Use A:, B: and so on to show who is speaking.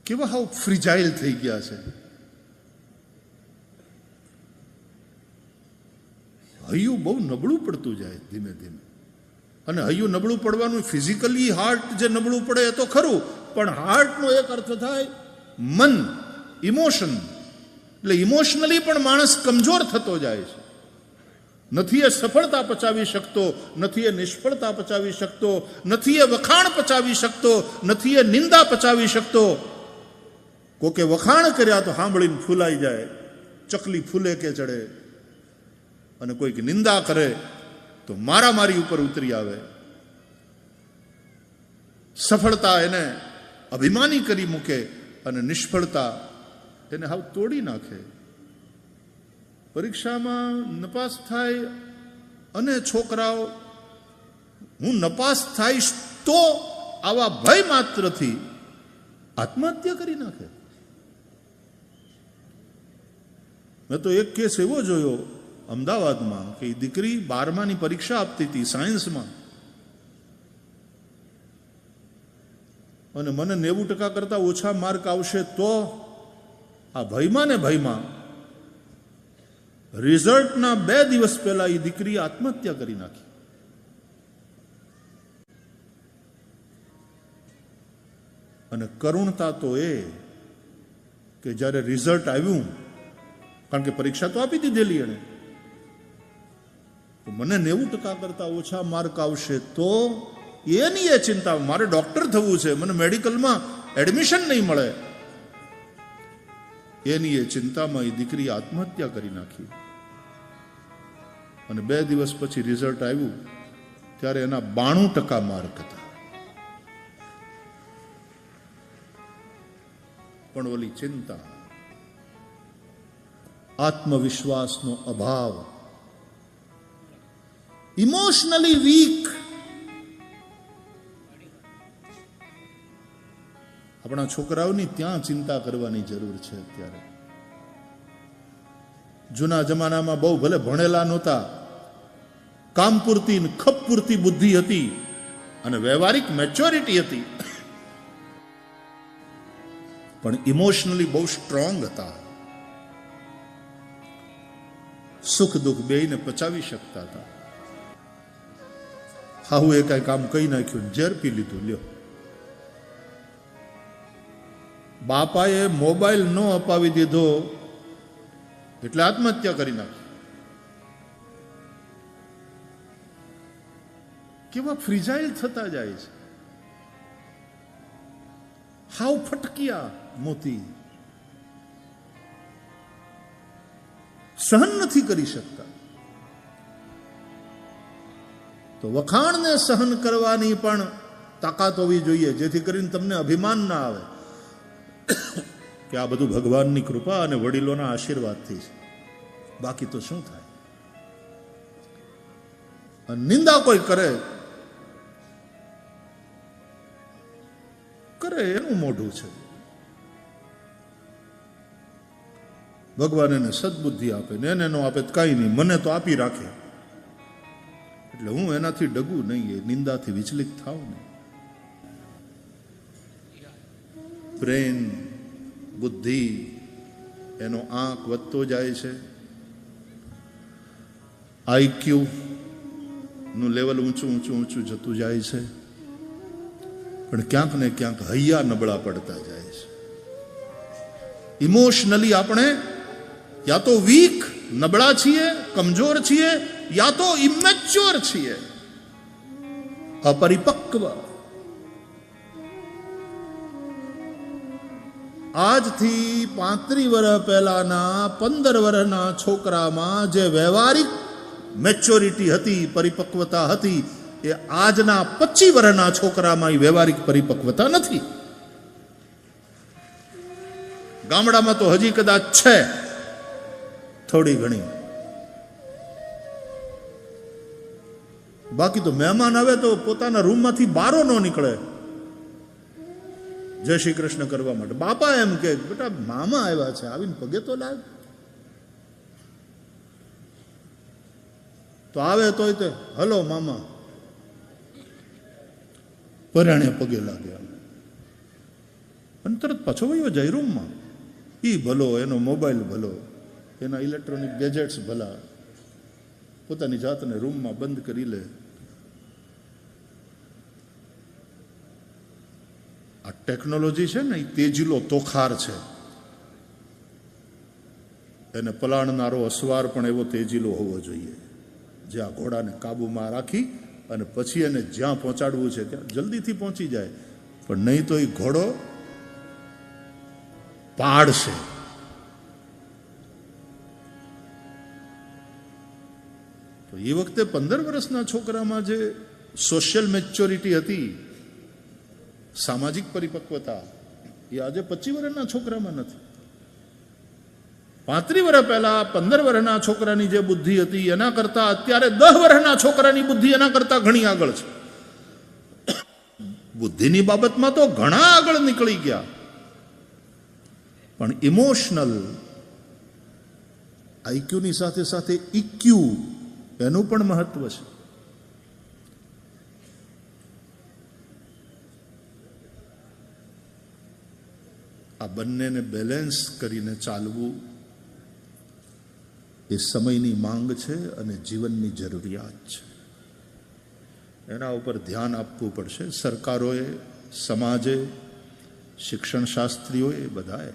A: કેવા હાવ ફ્રીજાઇલ થઈ ગયા છે. હૈયું બહુ નબળું પડતું જાય ધીમે ધીમે. અને હૈયું નબળું પડવાનું ફિઝિકલી હાર્ટ જે નબળું પડે એ તો ખરું, પણ હાર્ટનો એક અર્થ થાય મન, ઇમોશન. એટલે ઇમોશનલી પણ માણસ કમજોર થતો જાય છે. નથી એ સફળતા પચાવી શકતો, નથી એ નિષ્ફળતા પચાવી શકતો, નથી એ વખાણ પચાવી શકતો, નથી એ નિંદા પચાવી શકતો. કોકે વખાણ કર્યા તો સાંભળીને ફૂલાઈ જાય, ચકલી ફૂલે કે ચડે. અને કોઈક નિંદા કરે તો મારામારી ઉપર ઉતરી આવે. સફળતા એને અભિમાની કરી મૂકે અને નિષ્ફળતા એને હાવ તોડી નાખે. પરીક્ષામાં નપાસ થાય અને છોકરાઓ હું નપાસ થઈશ તો આવા ભય માત્રથી આત્મહત્યા કરી નાખે. મેં તો એક કેસ એવો જોયો અમદાવાદમાં કે દીકરી 12માની પરીક્ષા આપતી હતી સાયન્સમાં, અને મને 90% કરતા ઓછા માર્ક આવશે તો આ ભયમાં ને ભયમાં રિઝલ્ટના 2 દિવસ પહેલા એ દીકરી આત્મહત્યા કરી નાખી. અને કરુણતા તો એ કે જ્યારે રિઝલ્ટ આવ્યું, કારણ કે પરીક્ષા તો આપી દીધેલી એણે, તો મને 90% કરતા ઓછા માર્ક આવશે તો એની એ ચિંતા, મારે ડોક્ટર થવું છે, મને મેડિકલમાં એડમિશન નહીં મળે, એની એ ચિંતામાં એ દીકરી આત્મહત્યા કરી નાખી. અને 2 દિવસ પછી રિઝલ્ટ આવ્યું ત્યારે એના 92% માર્ક હતા. પણ ઓલી ચિંતા, આત્મવિશ્વાસનો અભાવ, ઇમોશનલી વીક. આપણા છોકરાઓની ત્યાં ચિંતા કરવાની જરૂર છે અત્યારે. જૂના જમાનામાં બહુ ભલે ભણેલા નહોતા, કામ પૂરતી ખપ પૂરતી બુદ્ધિ હતી અને વ્યવહારિક મેચ્યોરિટી હતી, પણ ઇમોશનલી બહુ સ્ટ્રોંગ હતા. સુખ દુઃખ બેયને પચાવી શકતા હતા. હાહુ એ કઈ કામ કહી નાખ્યું, ઝેર પી લીધું, લ્યો. બાપાએ મોબાઈલ ન અપાવી દીધો એટલે આત્મહત્યા કરી નાખી. કેવા ફ્રીજાઇલ થતા જાય છે, હાવ ફટકિયા મોતી, સહન નથી કરી શકતા. તો વખાણને સહન કરવાની પણ તાકાત હોવી જોઈએ, જેથી કરીને તમને અભિમાન ના આવે કે આ બધું ભગવાનની કૃપા અને વડીલોના આશીર્વાદથી છે, બાકી તો શું થાય. નિંદા કોઈ કરે એનું મોઢું છે. ભગવાન એને સદબુદ્ધિ આપે ને એને નો આપે તો કાંઈ નહીં, મને તો આપી રાખે, એટલે હું એનાથી ડગું નહીં, એ નિંદાથી વિચલિત થાવ ને. બ્રેન, બુદ્ધિ, એનો આંક વધતો જાય છે, આઈક્યુ નું લેવલ ઊંચું જતું જાય છે, પણ ક્યાંક ને ક્યાંક હૈયા નબળા પડતા જાય છે. ઇમોશનલી આપણે યા તો વીક, નબળા છીએ, કમજોર છીએ, યા તો ઇમેચ્યોર છીએ, અપરિપક્વ. આજથી 35 વર્ષ પહેલાના 15 વર્ષના છોકરામાં જે વ્યવહારિક મેચ્યોરિટી હતી, પરિપક્વતા હતી, એ આજના 25 વર્ષના છોકરામાં એ વ્યવહારિક પરિપક્વતા નથી. ગામડામાં તો હજી કદાચ છે થોડી ઘણી, બાકી તો મહેમાન આવે તો પોતાના રૂમમાંથી બારો ન નીકળે જય શ્રી કૃષ્ણ કરવા માટે. બાપા એમ કે બેટા મામા આવ્યા છે, આવીને પગે તો લાગ. તો આવે તોય તે હલો મામા, પરાણે પગે લાગ્યા. અને તરત પાછો વયો જાય રૂમમાં. એ ભલો, એનો મોબાઈલ ભલો, એના ઇલેક્ટ્રોનિક ગેજેટ્સ ભલા, પોતાની જાતને રૂમમાં બંધ કરી લે. આ ટેકનોલોજી છે ને, એ તેજીલો તોખાર છે. એને પલાણનારો અસવાર પણ એવો તેજીલો હોવો જોઈએ, જે આ ઘોડાને કાબૂમાં રાખી અને પછી એને જ્યાં પહોંચાડવું છે ત્યાં જલ્દીથી પહોંચી જાય. પણ નહીં તો એ ઘોડો પાડશે. તો એ વખતે 15 વર્ષના છોકરામાં જે સોશિયલ મેચ્યોરિટી હતી, સામાજિક પરિપક્વતા, એ આજે 25 વર્ષના છોકરામાં નથી. 35 વર્ષ પહેલા 15 વર્ષના છોકરાની જે બુદ્ધિ હતી એના કરતા અત્યારે 10 વર્ષના છોકરાની બુદ્ધિ એના કરતા ઘણી આગળ છે. બુદ્ધિની બાબતમાં તો ઘણા આગળ નીકળી ગયા, પણ ઇમોશનલ આઈક્યુની સાથે સાથે ઇક્યુ એનું પણ મહત્વ છે. આ બંનેને બેલેન્સ કરીને ચાલવું એ સમયની માંગ છે અને જીવનની જરૂરિયાત છે. એના ઉપર ધ્યાન આપવું પડશે. સરકારોએ, સમાજે, શિક્ષણ શાસ્ત્રીઓએ, બધાએ.